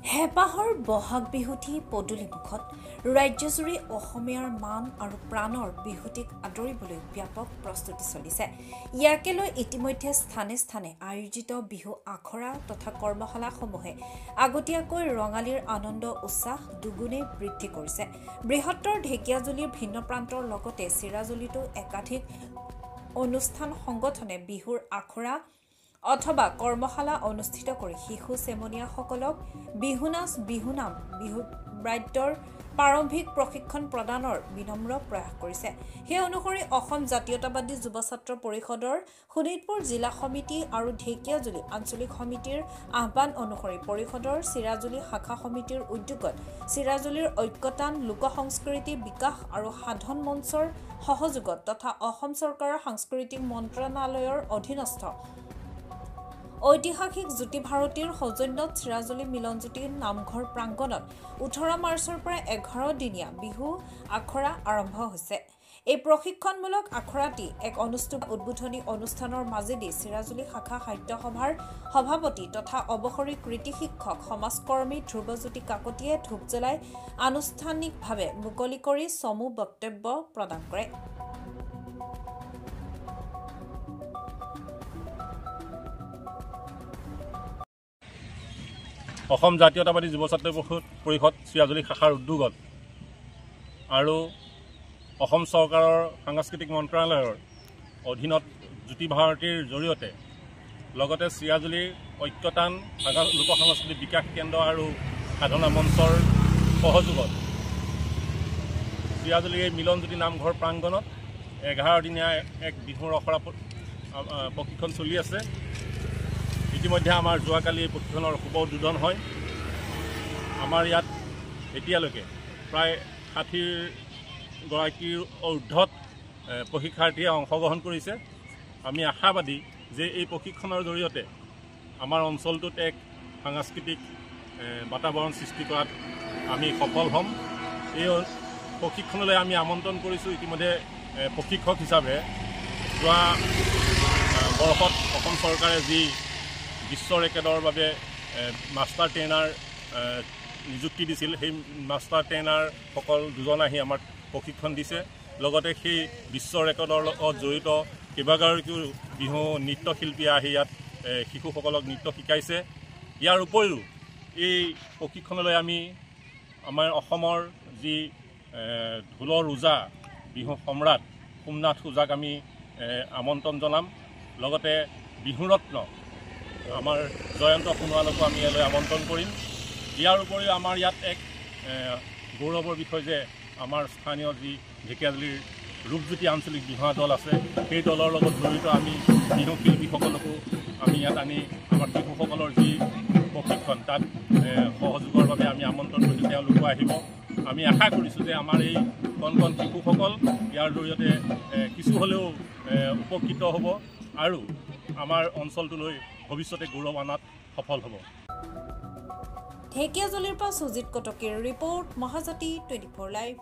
হেঁপাহৰ বহাগ বিহুটি পদূলি মুখত ৰাজ্যজুৰি অসমীয়াৰ মান আৰু প্ৰাণৰ বিহুটিক আদৰিবলৈ ব্যাপক প্ৰস্তুতি চলিছে। ইয়াকে লৈ ইতিমধ্যে স্থানে স্থানে আয়োজিত বিহু আখৰা তথা কৰ্মশালাসমূহে আগতীয়াকৈ ৰঙালীৰ আনন্দ উৎসাহ দুগুণে বৃদ্ধি কৰিছে। বৃহত্তৰ ঢেকীয়াজুলিৰ ভিন্ন প্ৰান্তৰ লগতে চিৰাজুলিতো একাধিক অনুষ্ঠান সংগঠনে বিহুৰ আখৰা অথবা কৰ্মশালা অনুষ্ঠিত কৰি শিশু চেমনীয়াসকলক বিহু নাচ বিহুনাম বিহু বাদ্যৰ প্ৰাৰম্ভিক প্ৰশিক্ষণ প্ৰদানৰ বিনম্ৰ প্ৰয়াস কৰিছে। সেই অনুসৰি অসম জাতীয়তাবাদী যুৱ ছাত্ৰ পৰিষদৰ শোণিতপুৰ জিলা সমিতি আৰু ঢেকীয়াজুলি আঞ্চলিক সমিতিৰ আহ্বান অনুসৰি পৰিষদৰ চিৰাজুলি শাখা সমিতিৰ উদ্যোগত চিৰাজুলিৰ ঐক্যতান লোক সংস্কৃতি বিকাশ আৰু সাধন মঞ্চৰ সহযোগত তথা অসম চৰকাৰৰ সাংস্কৃতিক মন্ত্ৰণালয়ৰ অধীনস্থ ঐতিহাসিক জ্যোতি ভাৰতীৰ সৌজন্যত চিৰাজুলি মিলনজ্যোতি নামঘৰ প্ৰাংগণত 18 মাৰ্চৰ পৰা 11 দিনীয়া বিহু আখৰা আৰম্ভ হৈছে। এই প্ৰশিক্ষণমূলক আখৰাটি এক উদ্বোধনী অনুষ্ঠানৰ মাজেদি চিৰাজুলি শাখা সাহিত্য সভাৰ সভাপতি তথা অৱসৰী কৃতি শিক্ষক সমাজকৰ্মী ধ্ৰুৱজ্যোতি কাকতিয়ে ধূপ জ্বলাই আনুষ্ঠানিকভাৱে মুকলি কৰি চমু বক্তব্য প্ৰদান কৰে। অসম জাতীয়তাবাদী যুৱ ছাত্ৰ পৰিষদ চিৰাজুলি শাখাৰ উদ্যোগত আৰু অসম চৰকাৰৰ সাংস্কৃতিক মন্ত্ৰণালয়ৰ অধীনত জ্যোতি ভাৰতীৰ জৰিয়তে লগতে চিৰাজুলিৰ ঐক্যতান লোক সংস্কৃতি বিকাশ কেন্দ্ৰ আৰু সাধনা মঞ্চৰ সহযোগত চিৰাজুলিৰ এই মিলনজ্যোতি নামঘৰ প্ৰাংগণত 11 দিনীয়া এক বিহুৰ আখৰা প্ৰশিক্ষণ চলি আছে। ইতিমধ্যে আমাৰ যোৱাকালি এই প্ৰশিক্ষণৰ শুভ উদ্বোধন হয়। আমাৰ ইয়াত এতিয়ালৈকে প্ৰায় 60 গৰাকীৰ ঊৰ্ধত প্ৰশিক্ষাৰ্থীয়ে অংশগ্ৰহণ কৰিছে। আমি আশাবাদী যে এই প্ৰশিক্ষণৰ জৰিয়তে আমাৰ অঞ্চলটোত এক সাংস্কৃতিক বাতাবৰণ সৃষ্টি কৰাত আমি সফল হ'ম। এই প্ৰশিক্ষণলৈ আমি আমন্ত্ৰণ কৰিছোঁ ইতিমধ্যে প্ৰশিক্ষক হিচাপে যোৱা বৰ্ষত অসম চৰকাৰে যি বিশ্ব ৰেকৰ্ডৰ বাবে মাষ্টাৰ ট্ৰেইনাৰ নিযুক্তি দিছিল, সেই মাষ্টাৰ ট্ৰেইনাৰসকল দুজন আহি আমাক প্ৰশিক্ষণ দিছে। লগতে সেই বিশ্ব ৰেকৰ্ডৰ লগত জড়িত কেইবাগৰাকীও বিহু নৃত্যশিল্পীয়ে আহি ইয়াত শিশুসকলক নৃত্য শিকাইছে। ইয়াৰ উপৰিও এই প্ৰশিক্ষণলৈ আমি আমাৰ অসমৰ যি ঢোলৰ ওজা বিহু সম্ৰাট সোমনাথ ওজাক আমি আমন্ত্ৰণ জনাম। লগতে বিহুৰত্ন আমাৰ জয়ন্ত সোণোৱালকো আমি ইয়ালৈ আমন্ত্ৰণ কৰিম। ইয়াৰ উপৰিও আমাৰ ইয়াত এক গৌৰৱৰ বিষয় যে আমাৰ স্থানীয় যি ঢেকীয়াজুলিৰ ৰূপজ্যোতি আঞ্চলিক বিহুৱা দল আছে, সেই দলৰ লগত জড়িত আমি বিহু শিল্পীসকলকো আমি ইয়াত আনি আমাৰ শিশুসকলৰ যি প্ৰশিক্ষণ তাত সহযোগৰ বাবে আমি আমন্ত্ৰণ কৰিছোঁ। তেওঁলোকো আহিব। আমি আশা কৰিছোঁ যে আমাৰ এই কণ কণ শিশুসকল ইয়াৰ জৰিয়তে কিছু হ'লেও উপকৃত হ'ব আৰু আমাৰ অঞ্চলটোলৈ ভৱিষ্যতে গৌৰৱ অনাত সফল হ'ব। ঢেকীয়াজুলিৰ পৰা সুজিত কটকীৰ ৰিপৰ্ট, মহাজাতি 24 লাইভ।